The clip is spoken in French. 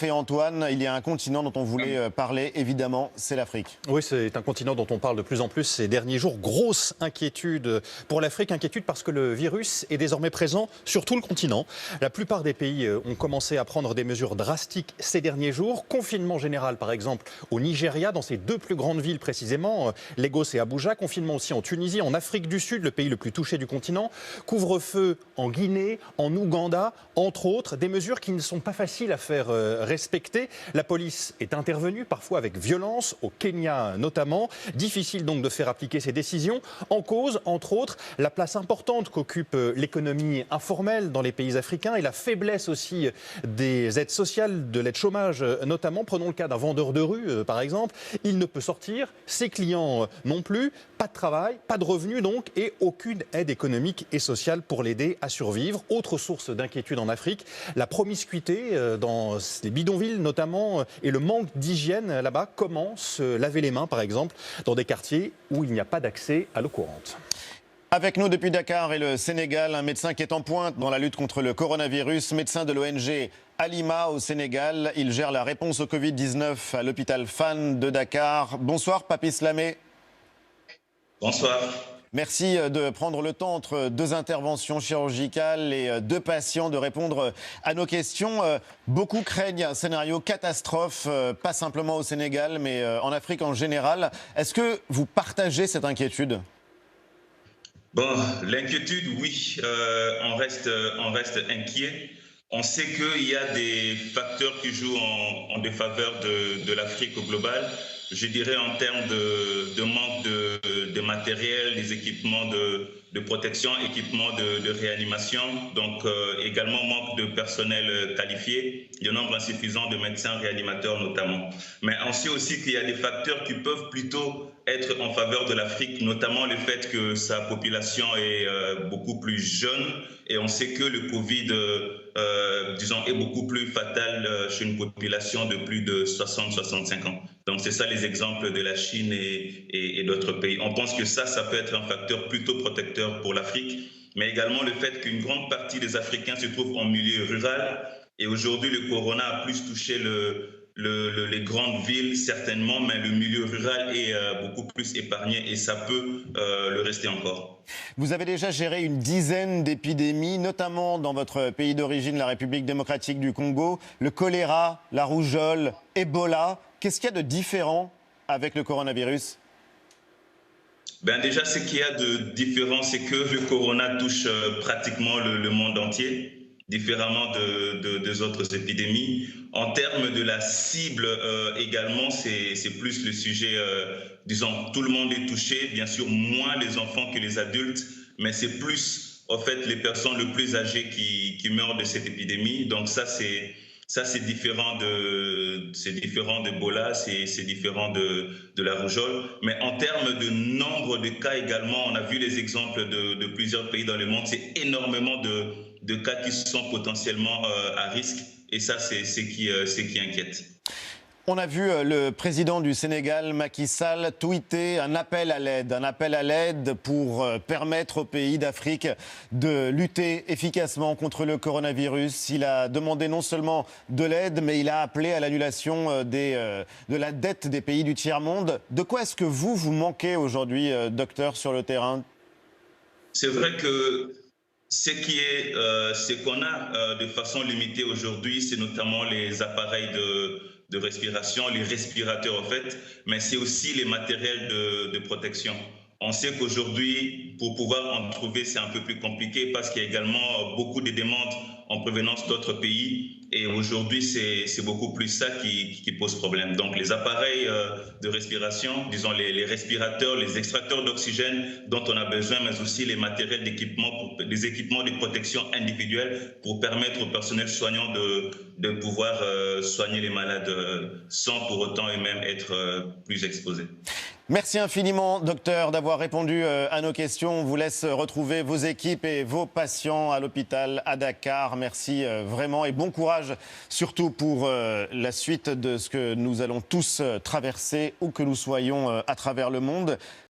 Et Antoine, il y a un continent dont on voulait parler, évidemment, c'est l'Afrique. Oui, c'est un continent dont on parle de plus en plus ces derniers jours. Grosse inquiétude pour l'Afrique, inquiétude parce que le virus est désormais présent sur tout le continent. La plupart des pays ont commencé à prendre des mesures drastiques ces derniers jours. Confinement général, par exemple, au Nigeria, dans ses deux plus grandes villes précisément, Lagos et Abuja. Confinement aussi en Tunisie, en Afrique du Sud, le pays le plus touché du continent. Couvre-feu en Guinée, en Ouganda, entre autres. Des mesures qui ne sont pas faciles à faire respecter. La police est intervenue, parfois avec violence, au Kenya notamment. Difficile donc de faire appliquer ces décisions. En cause, entre autres, la place importante qu'occupe l'économie informelle dans les pays africains et la faiblesse aussi des aides sociales, de l'aide chômage notamment. Prenons le cas d'un vendeur de rue, par exemple. Il ne peut sortir, ses clients non plus. Pas de travail, pas de revenus donc, et aucune aide économique et sociale pour l'aider à survivre. Autre source d'inquiétude en Afrique, la promiscuité dans les bidonvilles notamment, et le manque d'hygiène là-bas. Comment se laver les mains, par exemple, dans des quartiers où il n'y a pas d'accès à l'eau courante. Avec nous depuis Dakar et le Sénégal, un médecin qui est en pointe dans la lutte contre le coronavirus, médecin de l'ONG Halima au Sénégal. Il gère la réponse au Covid-19 à l'hôpital Fann de Dakar. Bonsoir, Papy Slamé. Bonsoir. Merci de prendre le temps entre deux interventions chirurgicales et deux patients de répondre à nos questions. Beaucoup craignent un scénario catastrophe, pas simplement au Sénégal, mais en Afrique en général. Est-ce que vous partagez cette inquiétude ? Bon, l'inquiétude, oui, on reste inquiet. On sait qu'il y a des facteurs qui jouent en défaveur de l'Afrique au global. Je dirais en termes de manque de matériel, des équipements de protection, équipements de réanimation, donc également manque de personnel qualifié, le nombre insuffisant de médecins réanimateurs notamment. Mais on sait aussi qu'il y a des facteurs qui peuvent plutôt être en faveur de l'Afrique, notamment le fait que sa population est beaucoup plus jeune, et on sait que le Covid, est beaucoup plus fatal chez une population de plus de 60-65 ans. Donc c'est ça les exemples de la Chine et d'autres pays. On pense que ça peut être un facteur plutôt protecteur pour l'Afrique, mais également le fait qu'une grande partie des Africains se trouvent en milieu rural, et aujourd'hui le corona a plus touché les grandes villes certainement, mais le milieu rural est beaucoup plus épargné, et ça peut le rester encore. Vous avez déjà géré une dizaine d'épidémies, notamment dans votre pays d'origine, la République démocratique du Congo, le choléra, la rougeole, Ebola. Qu'est-ce qu'il y a de différent avec le coronavirus ? Déjà, ce qu'il y a de différent, c'est que le corona touche pratiquement le monde entier, différemment des autres épidémies. En termes de la cible également, c'est plus le sujet, tout le monde est touché, bien sûr moins les enfants que les adultes, mais c'est plus en fait les personnes les plus âgées qui meurent de cette épidémie. Donc ça c'est différent d'Ebola, c'est différent de la rougeole. Mais en termes de nombre de cas également, on a vu les exemples de plusieurs pays dans le monde, c'est énormément de cas qui sont potentiellement à risque, et ça c'est ce qui inquiète. On a vu le président du Sénégal, Macky Sall, tweeter un appel à l'aide pour permettre aux pays d'Afrique de lutter efficacement contre le coronavirus. Il a demandé non seulement de l'aide, mais il a appelé à l'annulation de la dette des pays du tiers-monde. De quoi est-ce que vous manquez aujourd'hui, docteur, sur le terrain ? C'est vrai que ce qu'on a de façon limitée aujourd'hui, c'est notamment les appareils de respiration, les respirateurs en fait, mais c'est aussi les matériels de protection. On sait qu'aujourd'hui, pour pouvoir en trouver, c'est un peu plus compliqué parce qu'il y a également beaucoup de demandes en provenance d'autres pays, et aujourd'hui, c'est beaucoup plus ça qui pose problème. Donc les appareils de respiration, disons les respirateurs, les extracteurs d'oxygène dont on a besoin, mais aussi les matériels d'équipement, les équipements de protection individuelle pour permettre au personnel soignant de pouvoir soigner les malades sans pour autant eux-mêmes être plus exposés. Merci infiniment, docteur, d'avoir répondu à nos questions. On vous laisse retrouver vos équipes et vos patients à l'hôpital à Dakar. Merci vraiment, et bon courage, surtout pour la suite de ce que nous allons tous traverser, où que nous soyons à travers le monde.